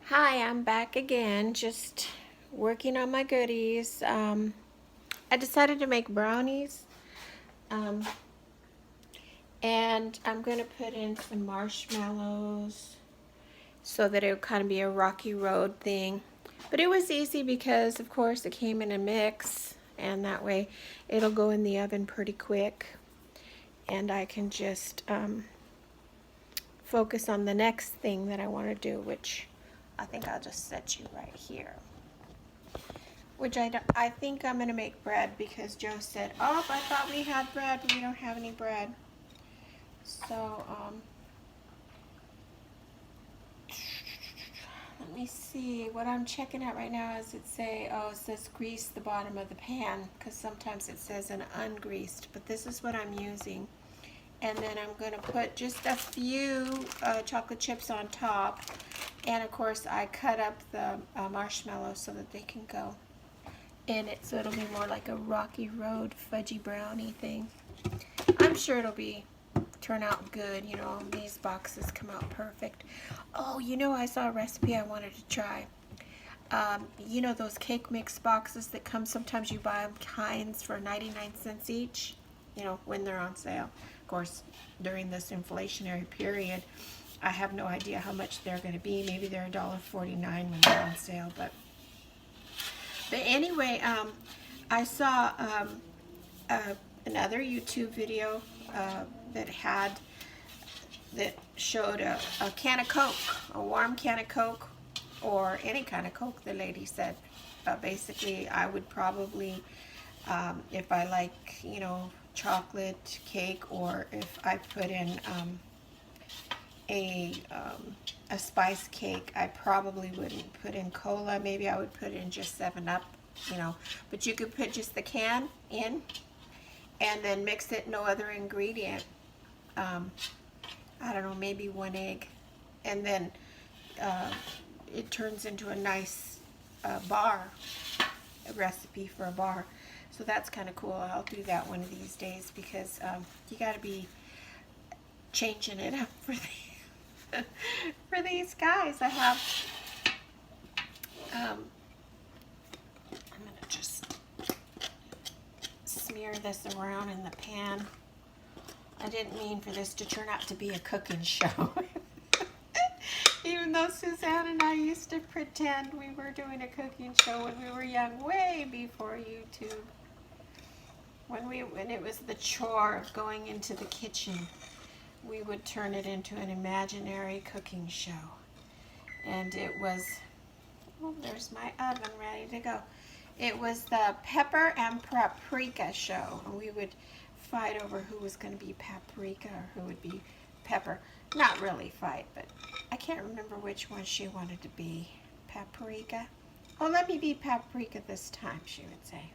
Hi, I'm back again, just working on my goodies. I decided to make brownies, um, and I'm going to put in some marshmallows so that it'll kind of be a rocky road thing. But it was easy because, of course, it came in a mix, and that way it'll go in the oven pretty quick, and I can just focus on the next thing that I want to do, which I think I'll just set you right here. Which I think I'm going to make bread because Joe said, oh, I thought we had bread, but we don't have any bread. So, let me see. What I'm checking out right now is it says grease the bottom of the pan because sometimes it says an ungreased, but this is what I'm using. And then I'm going to put just a few chocolate chips on top. And of course, I cut up the marshmallows so that they can go in it, so it'll be more like a rocky road fudgy brownie thing. I'm sure it'll turn out good. You know, these boxes come out perfect. Oh, you know, I saw a recipe I wanted to try. You know those cake mix boxes that come, sometimes you buy them kinds for 99 cents each, you know, when they're on sale. Of course, during this inflationary period, I have no idea how much they're going to be. Maybe they're $1.49 when they're on sale, but anyway, I saw another YouTube video that showed a can of Coke, a warm can of Coke, or any kind of Coke, the lady said. Basically, I would probably, if I like, you know, chocolate cake, or if I put in a spice cake, I probably wouldn't put in cola. Maybe I would put in just 7-Up, you know. But you could put just the can in and then mix it, no other ingredient. I don't know, maybe 1 egg. And then it turns into a nice bar, a recipe for a bar. So that's kind of cool. I'll do that one of these days because you got to be changing it up for for these guys. I have, I'm going to just smear this around in the pan. I didn't mean for this to turn out to be a cooking show. Even though Suzanne and I used to pretend we were doing a cooking show when we were young, way before YouTube. When it was the chore of going into the kitchen, we would turn it into an imaginary cooking show. And it was, oh, there's my oven ready to go. It was the pepper and paprika show. And we would fight over who was going to be paprika or who would be pepper. Not really fight, but I can't remember which one she wanted to be. Paprika? Oh, let me be paprika this time, she would say.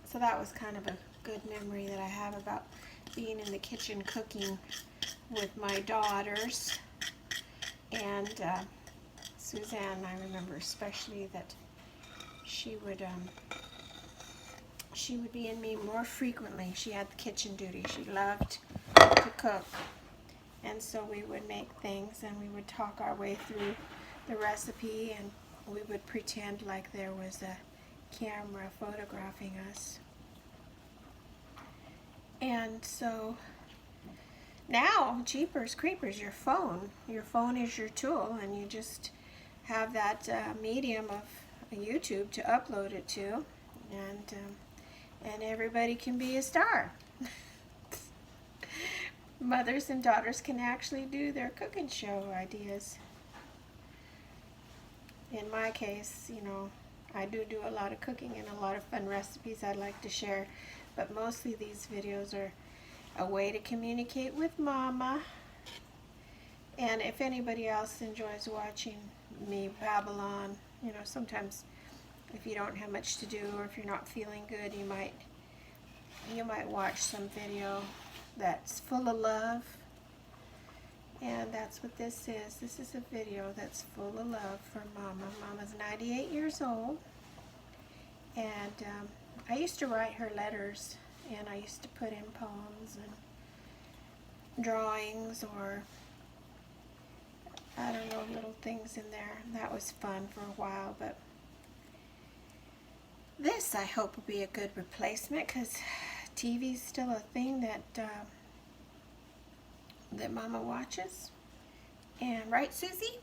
So that was kind of a good memory that I have about being in the kitchen cooking with my daughters. And Suzanne, I remember especially that she would be in me more frequently. She had the kitchen duty. She loved to cook. And so we would make things and we would talk our way through the recipe, and we would pretend like there was a camera photographing us. And so now, jeepers creepers, your phone is your tool, and you just have that medium of YouTube to upload it to, and everybody can be a star. Mothers and daughters can actually do their cooking show ideas. In my case, you know, I do a lot of cooking and a lot of fun recipes I'd like to share, but mostly these videos are a way to communicate with Mama. And if anybody else enjoys watching me babble on, you know, sometimes if you don't have much to do or if you're not feeling good, you might watch some video that's full of love. And that's what this is. This is a video that's full of love for Mama. Mama's 98 years old. And I used to write her letters, and I used to put in poems and drawings, or I don't things in there. That was fun for a while, but this I hope will be a good replacement because TV's still a thing that that Mama watches. And right, Susie?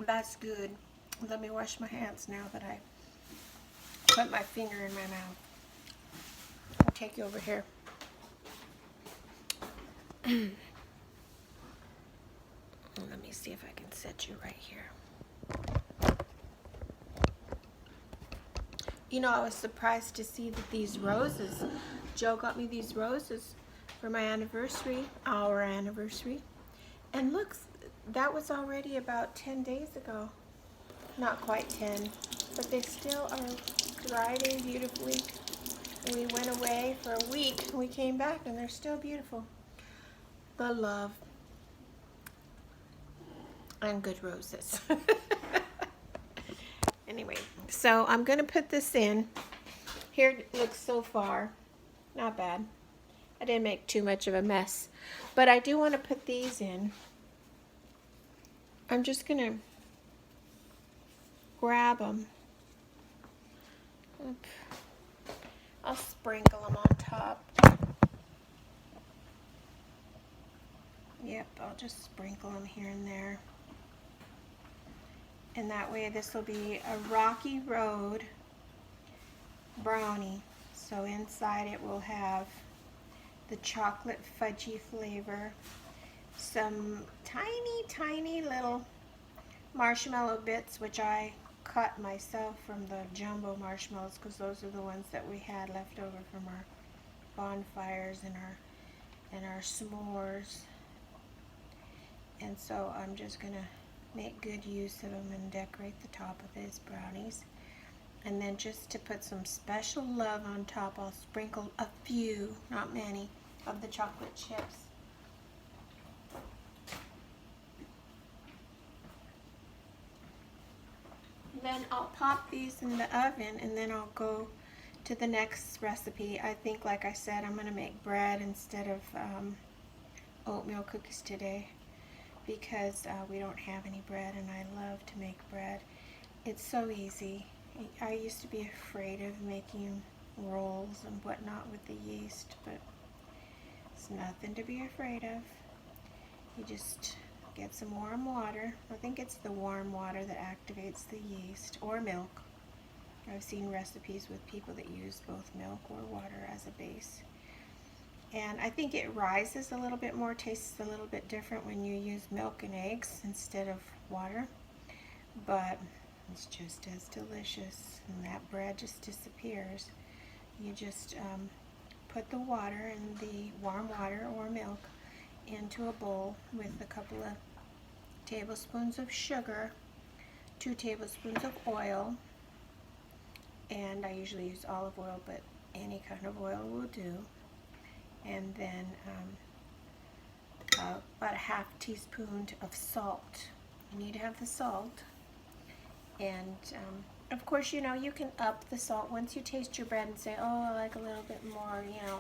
That's good. Let me wash my hands now that I put my finger in my mouth. I'll take you over here. Let me see if I can set you right here. You know, I was surprised to see that these roses, Joe got me these roses for my anniversary, our anniversary. And look, that was already about 10 days ago. Not quite 10, but they still are thriving beautifully. We went away for a week and we came back and they're still beautiful. The love and good roses. Anyway, so I'm going to put this in. Here it looks so far. Not bad. I didn't make too much of a mess. But I do want to put these in. I'm just going to grab them. I'll sprinkle them on top. Yep, I'll just sprinkle them here and there. And that way this will be a Rocky Road brownie. So inside it will have the chocolate fudgy flavor, some tiny little marshmallow bits, which I cut myself from the jumbo marshmallows because those are the ones that we had left over from our bonfires and our s'mores. And so I'm just gonna make good use of them and decorate the top of these brownies. And then just to put some special love on top, I'll sprinkle a few, not many, of the chocolate chips. Then I'll pop these in the oven and then I'll go to the next recipe. I think, like I said, I'm going to make bread instead of oatmeal cookies today because we don't have any bread and I love to make bread. It's so easy. I used to be afraid of making rolls and whatnot with the yeast, but it's nothing to be afraid of. You just get some warm water. I think it's the warm water that activates the yeast, or milk. I've seen recipes with people that use both milk or water as a base. And I think it rises a little bit more, tastes a little bit different when you use milk and eggs instead of water. But it's just as delicious, and that bread just disappears. You just put the water in the warm water or milk into a bowl with a couple of tablespoons of sugar, 2 tablespoons of oil, and I usually use olive oil, but any kind of oil will do. And then about a half teaspoon of salt. You need to have the salt. And of course, you know, you can up the salt once you taste your bread and say, oh, I like a little bit more, you know.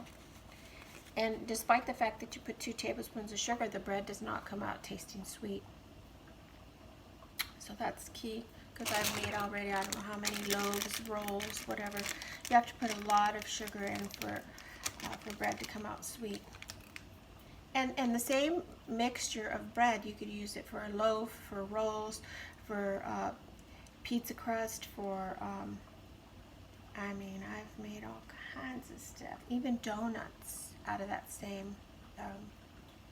And despite the fact that you put 2 tablespoons of sugar, the bread does not come out tasting sweet. So that's key, because I've made already, I don't know how many loaves, rolls, whatever. You have to put a lot of sugar in for bread to come out sweet. And the same mixture of bread, you could use it for a loaf, for rolls, for pizza crust, for, I mean, I've made all kinds of stuff, even donuts out of that same,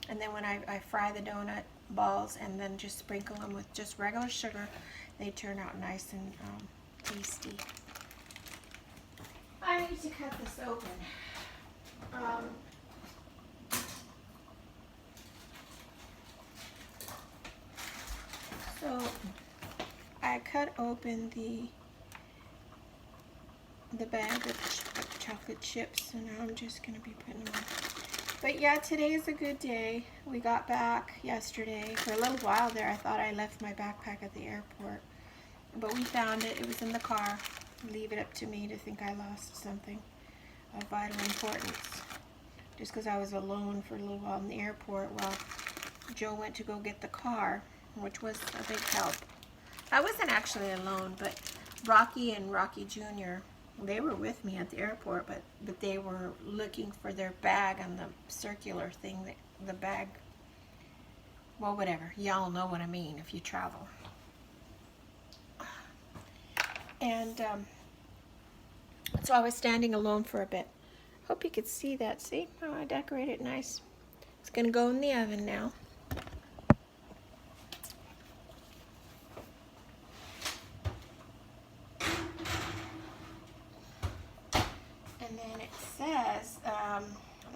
and then when I fry the donut balls and then just sprinkle them with just regular sugar, they turn out nice and tasty. I need to cut this open. So I cut open the bag of chocolate chips, and now I'm just going to be putting them on. But yeah, today is a good day. We got back yesterday. For a little while there, I thought I left my backpack at the airport, but we found it. It was in the car. Leave it up to me to think I lost something of vital importance. just because I was alone for a little while in the airport while Joe went to go get the car, which was a big help. I wasn't actually alone, but Rocky and Rocky Jr., they were with me at the airport, but they were looking for their bag on the circular thing, the bag, well, whatever. Y'all know what I mean if you travel. And so I was standing alone for a bit. Hope you could see that. See? Oh, I decorated it nice. It's going to go in the oven now. And then it says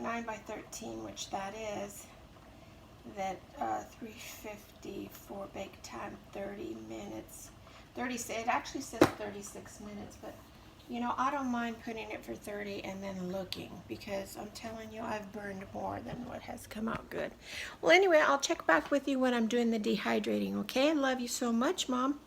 9 by 13, which that is, that 350 for bake time, 30 minutes. It actually says 36 minutes, but you know, I don't mind putting it for 30 and then looking, because I'm telling you, I've burned more than what has come out good. Well, anyway, I'll check back with you when I'm doing the dehydrating, okay? I love you so much, Mom.